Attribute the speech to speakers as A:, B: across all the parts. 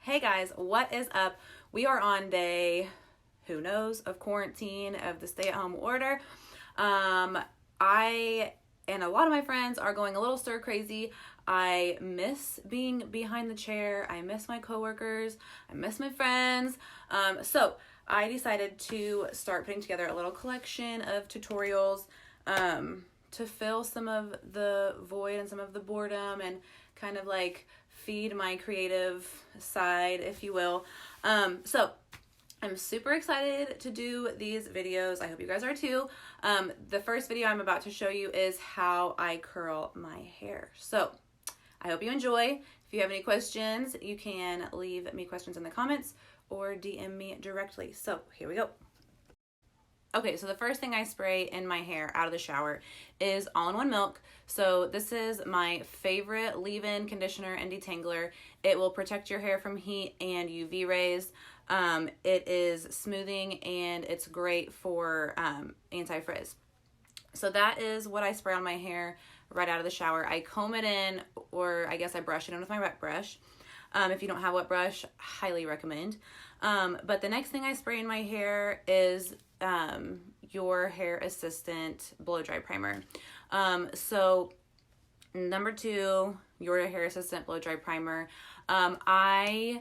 A: Hey guys, what is up? We are on day, who knows, of quarantine, of the stay-at-home order. I and a lot of my friends are going a little stir crazy. I miss being behind the chair. I miss my coworkers. I miss my friends. So I decided to start putting together a little collection of tutorials to fill some of the void and some of the boredom and kind of like feed my creative side, if you will. So I'm super excited to do these videos. I hope you guys are too. The first video I'm about to show you is how I curl my hair. So I hope you enjoy. If you have any questions, you can leave me questions in the comments or DM me directly. So here we go. Okay, so the first thing I spray in my hair out of the shower is all-in-one milk. So this is my favorite leave-in conditioner and detangler. It will protect your hair from heat and UV rays. It is smoothing and it's great for anti-frizz. So that is what I spray on my hair right out of the shower. I comb it in, or I guess I brush it in with my wet brush. If you don't have a wet brush, highly recommend. But the next thing I spray in my hair is your Hair Assistant Blow Dry Primer. So number 2, your Hair Assistant Blow Dry Primer. I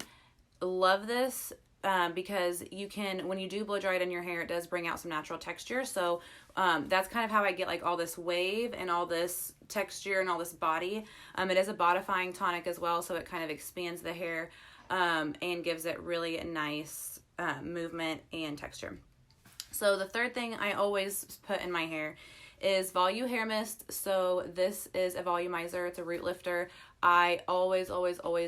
A: love this because you can, when you do blow dry it in your hair, it does bring out some natural texture. So that's kind of how I get like all this wave and all this texture and all this body. It is a bodifying tonic as well, so it kind of expands the hair and gives it really a nice movement and texture. So the third thing I always put in my hair is Volume Hair Mist. So this is a volumizer. It's a root lifter. I always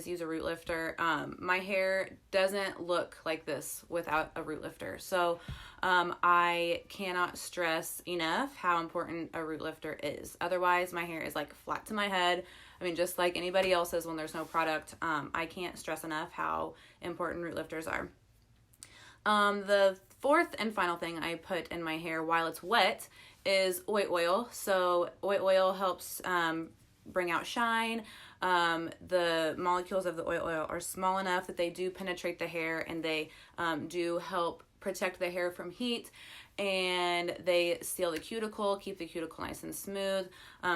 A: use a root lifter. My hair doesn't look like this without a root lifter. So I cannot stress enough how important a root lifter is. Otherwise, my hair is like flat to my head. I mean, just like anybody else's when there's no product. I can't stress enough how important root lifters are. The fourth and final thing I put in my hair while it's wet is oil. So oil helps bring out shine. The molecules of the oil are small enough that they do penetrate the hair, and they do help protect the hair from heat, and they seal the cuticle, keep the cuticle nice and smooth.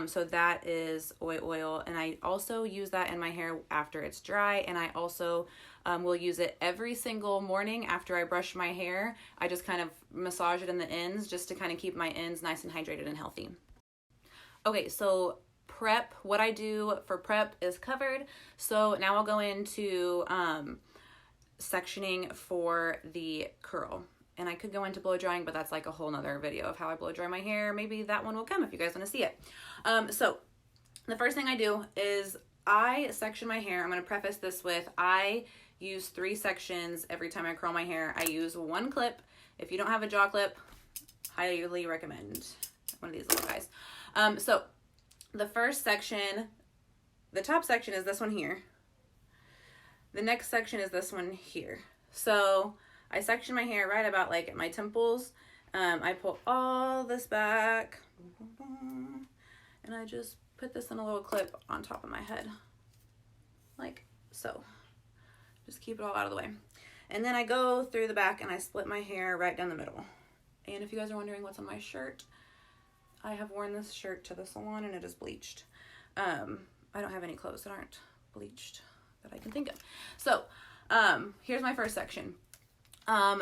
A: So that is oil, and I also use that in my hair after it's dry, and I also will use it every single morning after I brush my hair. I just kind of massage it in the ends just to kind of keep my ends nice and hydrated and healthy. Okay, so prep, what I do for prep is covered. So now I'll go into sectioning for the curl. And I could go into blow drying, but that's like a whole nother video of how I blow dry my hair. Maybe that one will come if you guys want to see it. So the first thing I do is I section my hair. I'm going to preface this with I use 3 sections every time I curl my hair. I use 1 clip. If you don't have a jaw clip, highly recommend one of these little guys. So the first section, the top section is this one here. The next section is this one here. So I section my hair right about like at my temples. I pull all this back and I just put this in a little clip on top of my head like so. Just keep it all out of the way. And then I go through the back and I split my hair right down the middle. And if you guys are wondering what's on my shirt, I have worn this shirt to the salon and it is bleached. I don't have any clothes that aren't bleached that I can think of. So here's my first section.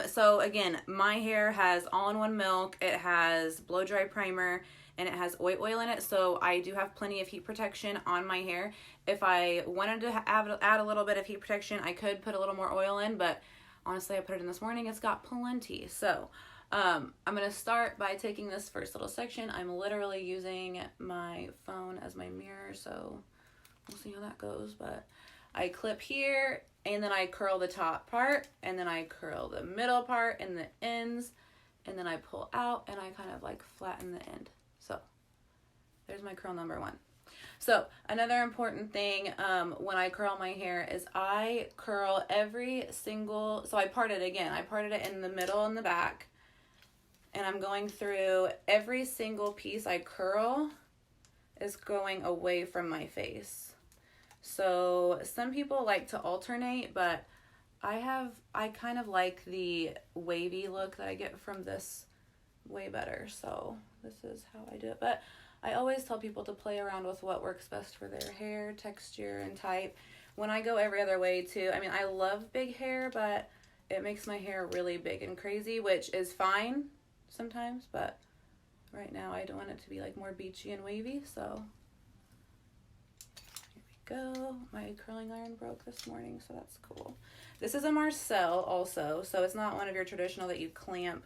A: So again, my hair has all-in-one milk, it has blow dry primer, and it has oil in it. So I do have plenty of heat protection on my hair. If I wanted to add a little bit of heat protection, I could put a little more oil in, but honestly, I put it in this morning. It's got plenty. So I'm going to start by taking this first little section. I'm literally using my phone as my mirror, so we'll see how that goes. But I clip here, and then I curl the top part, and then I curl the middle part and the ends, and then I pull out and I kind of like flatten the end. So there's my curl number 1. So another important thing when I curl my hair is I curl every single, so I parted it again. I parted it in the middle and the back, and I'm going through every single piece I curl is going away from my face. So some people like to alternate, but I kind of like the wavy look that I get from this way better. So this is how I do it. But I always tell people to play around with what works best for their hair, texture, and type. When I go every other way too, I mean, I love big hair, but it makes my hair really big and crazy, which is fine sometimes, but right now I don't want it to be like more beachy and wavy, so here we go. My curling iron broke this morning, so that's cool. This is a Marcel also, so it's not one of your traditional that you clamp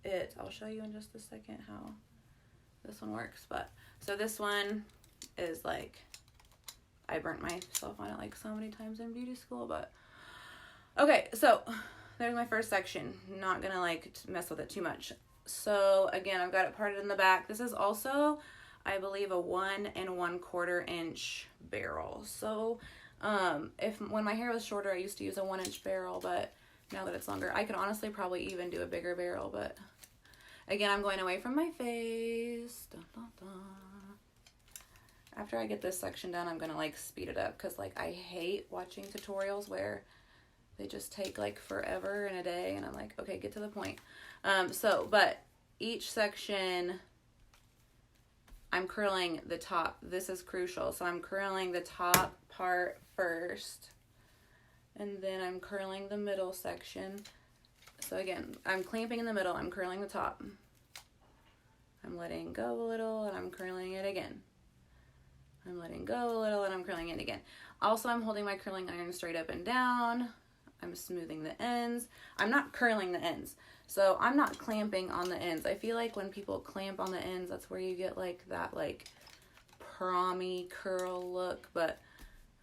A: it. I'll show you in just a second how this one works, but so this one is like, I burnt myself on it like so many times in beauty school, but okay, so there's my first section. Not gonna like mess with it too much. So again, I've got it parted in the back. This is also, I believe, a 1 1/4 inch barrel. So when my hair was shorter, I used to use a 1 inch barrel, but now that it's longer, I could honestly probably even do a bigger barrel, but again, I'm going away from my face. Dun, dun, dun. After I get this section done, I'm gonna like speed it up because like I hate watching tutorials where they just take like forever in a day, and I'm like, okay, get to the point. But each section, I'm curling the top. This is crucial. So I'm curling the top part first, and then I'm curling the middle section. So again, I'm clamping in the middle, I'm curling the top. I'm letting go a little, and I'm curling it again. I'm letting go a little, and I'm curling it again. Also, I'm holding my curling iron straight up and down. I'm smoothing the ends. I'm not curling the ends. So I'm not clamping on the ends. I feel like when people clamp on the ends, that's where you get like that like prom-y curl look, but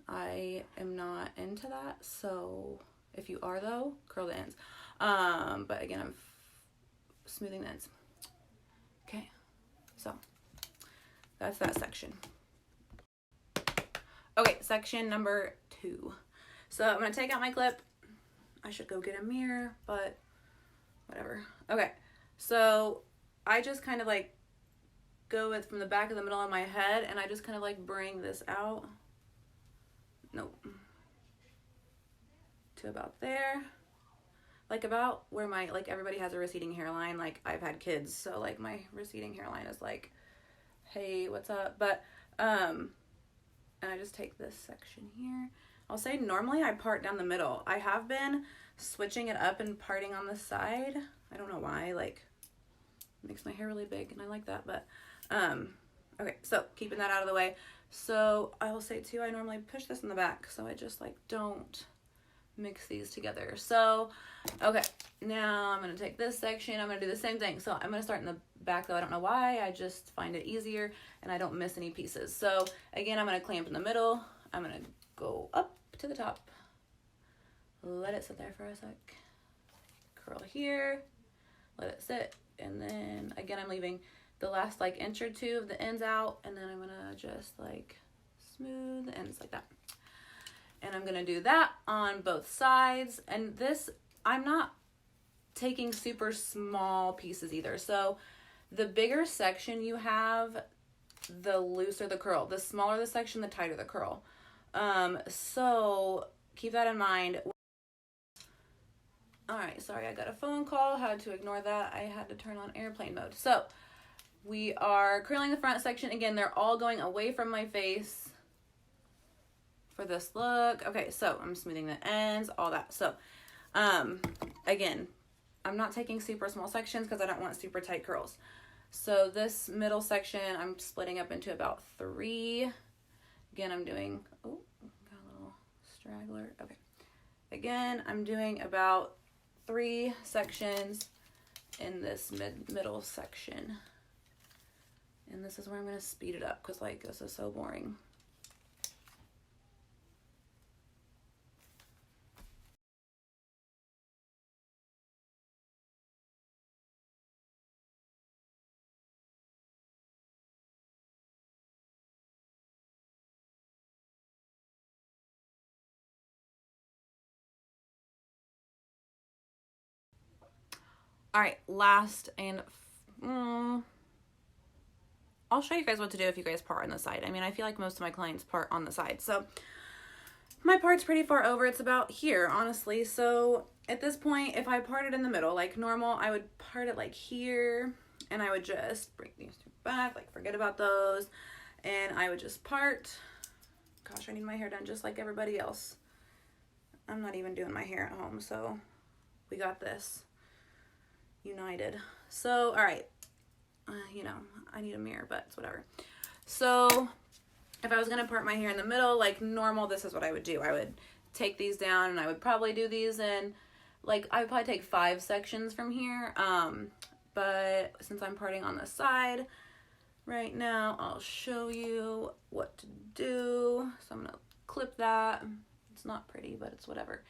A: I am not into that. So if you are though, curl the ends. But again, I'm smoothing the ends. Okay, so that's that section. Okay, section number 2. So I'm gonna take out my clip. I should go get a mirror, but whatever. Okay, so I just kind of like go with from the back of the middle of my head, and I just kind of like bring this out. Nope. To about there. Like about where my, like everybody has a receding hairline. Like I've had kids, so like my receding hairline is like, hey, what's up? But, and I just take this section here. I'll say normally I part down the middle. I have been switching it up and parting on the side. I don't know why, like it makes my hair really big and I like that, but okay, so keeping that out of the way. So I will say too, I normally push this in the back, so I just like don't mix these together. So okay, now I'm gonna take this section, I'm gonna do the same thing. So I'm gonna start in the back though. I don't know why, I just find it easier and I don't miss any pieces. So again, I'm gonna clamp in the middle. I'm gonna go up to the top, let it sit there for a sec, curl here, let it sit, and then again I'm leaving the last like inch or two of the ends out, and then I'm gonna just like smooth the ends like that. And I'm gonna do that on both sides. And this, I'm not taking super small pieces either. So the bigger section you have, the looser the curl. The smaller the section, the tighter the curl. So keep that in mind. All right, sorry, I got a phone call, had to ignore that. I had to turn on airplane mode. So we are curling the front section. Again, they're all going away from my face for this look. Okay, so I'm smoothing the ends, all that. So, again, I'm not taking super small sections because I don't want super tight curls. So this middle section, I'm splitting up into about 3. Again, I'm doing, oh, got a little straggler. Okay. Again, I'm doing about 3 sections in this middle section. And this is where I'm going to speed it up because like this is so boring. All right, last and I'll show you guys what to do if you guys part on the side. I mean, I feel like most of my clients part on the side. So my part's pretty far over. It's about here, honestly. So at this point, if I part it in the middle, like normal, I would part it like here, and I would just bring these two back, like forget about those, and I would just part. Gosh, I need my hair done just like everybody else. I'm not even doing my hair at home, so we got this. United. So, all right. You know, I need a mirror, but it's whatever. So, if I was going to part my hair in the middle, like normal, this is what I would do. I would take these down, and I would probably do these in, like, I would probably take 5 sections from here. But since I'm parting on the side right now, I'll show you what to do. So I'm going to clip that. It's not pretty, but it's whatever.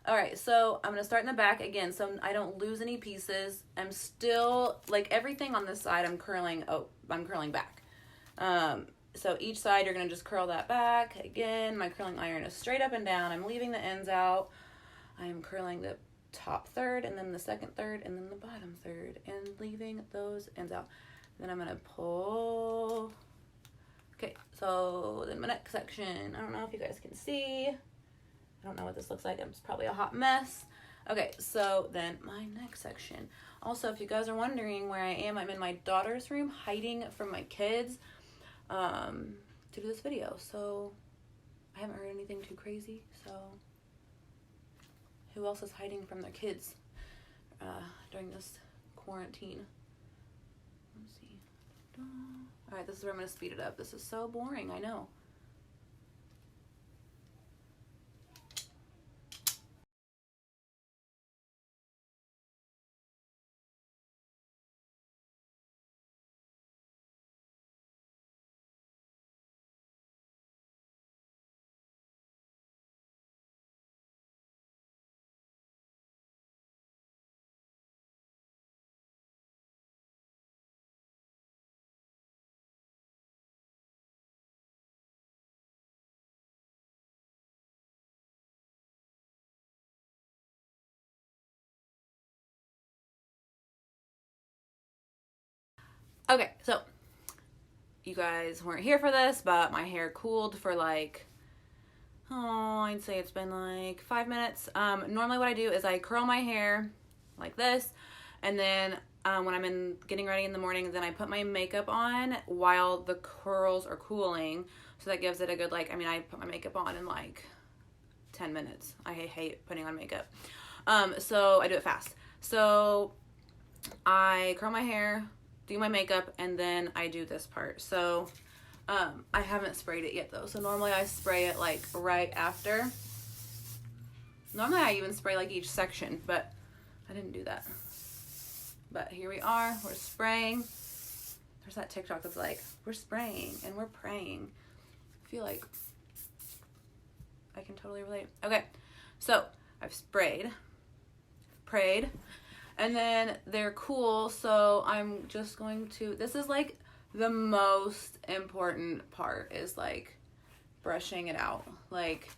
A: All right, so I'm going to start in the back again so I don't lose any pieces. I'm still, like everything on this side, I'm curling back. So each side, you're going to just curl that back. Again, my curling iron is straight up and down. I'm leaving the ends out. I am curling the top third, and then the second third, and then the bottom third, and leaving those ends out. Then I'm going to pull. Okay, so then my next section, I don't know if you guys can see. I don't know what this looks like. It's probably a hot mess. Okay, so then my next section. Also, if you guys are wondering where I am, I'm in my daughter's room hiding from my kids to do this video. So I haven't heard anything too crazy. So who else is hiding from their kids during this quarantine? Let's see. All right, this is where I'm going to speed it up. This is so boring, I know. Okay, so you guys weren't here for this, but my hair cooled for like, I'd say it's been like 5 minutes. Normally what I do is I curl my hair like this, and then when I'm getting ready in the morning, then I put my makeup on while the curls are cooling. So that gives it a good, like, I mean, I put my makeup on in like 10 minutes. I hate putting on makeup. So I do it fast. So I curl my hair, do my makeup, and then I do this part. So I haven't sprayed it yet though. So normally I spray it like right after. Normally I even spray like each section, but I didn't do that. But here we are, we're spraying. There's that TikTok that's like, we're spraying and we're praying. I feel like I can totally relate. Okay, so I've sprayed, prayed, and then they're cool. So I'm just going to, this is like the most important part, is like brushing it out. Like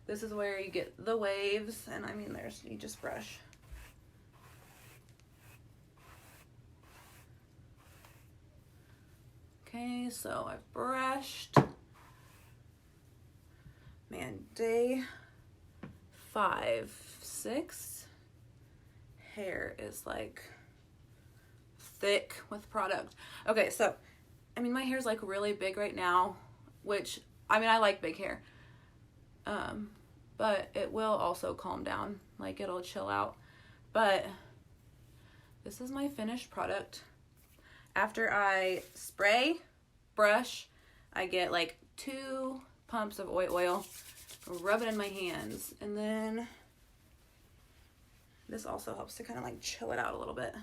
A: this is where you get the waves, and I mean you just brush. Okay, so I've brushed. Man, day 5, 6, hair is like thick with product. Okay, so I mean my hair's like really big right now, which I mean I like big hair, but it will also calm down, like it'll chill out. But this is my finished product. After I spray, brush, I get like 2 pumps of oil, rub it in my hands, and then this also helps to kind of like chill it out a little bit.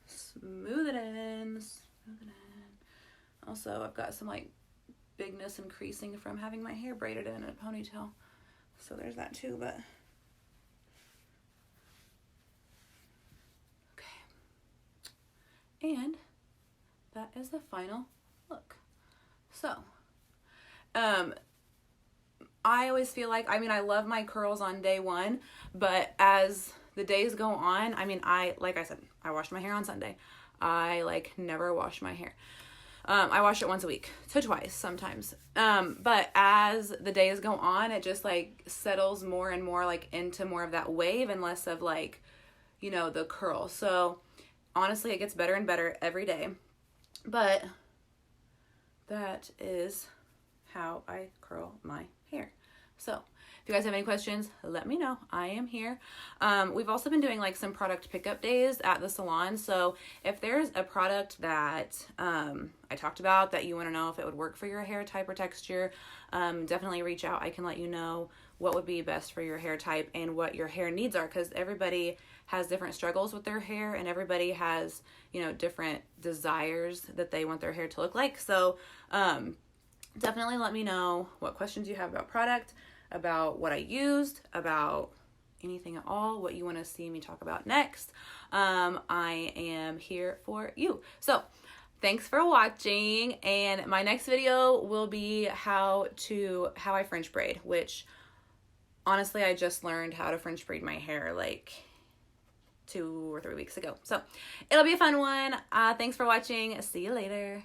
A: Smooth it in, smooth it in. Also, I've got some like bigness and creasing from having my hair braided in a ponytail, so there's that too. But and that is the final look. So, I always feel like, I mean, I love my curls on day 1, but as the days go on, I mean, like I said, I washed my hair on Sunday. I like never wash my hair. I wash it once a week to twice sometimes. But as the days go on, it just like settles more and more like into more of that wave and less of like, you know, the curl. So honestly, it gets better and better every day. But that is how I curl my hair. So if you guys have any questions, let me know. I am here. We've also been doing like some product pickup days at the salon. So if there's a product that I talked about that you want to know if it would work for your hair type or texture, definitely reach out. I can let you know what would be best for your hair type and what your hair needs are, because everybody has different struggles with their hair and everybody has, you know, different desires that they want their hair to look like. So definitely let me know what questions you have about product, about what I used, about anything at all, what you want to see me talk about next. I am here for you. So thanks for watching, and my next video will be how I French braid, which honestly I just learned how to French braid my hair like 2 or 3 weeks ago. So it'll be a fun one. Thanks for watching. See you later.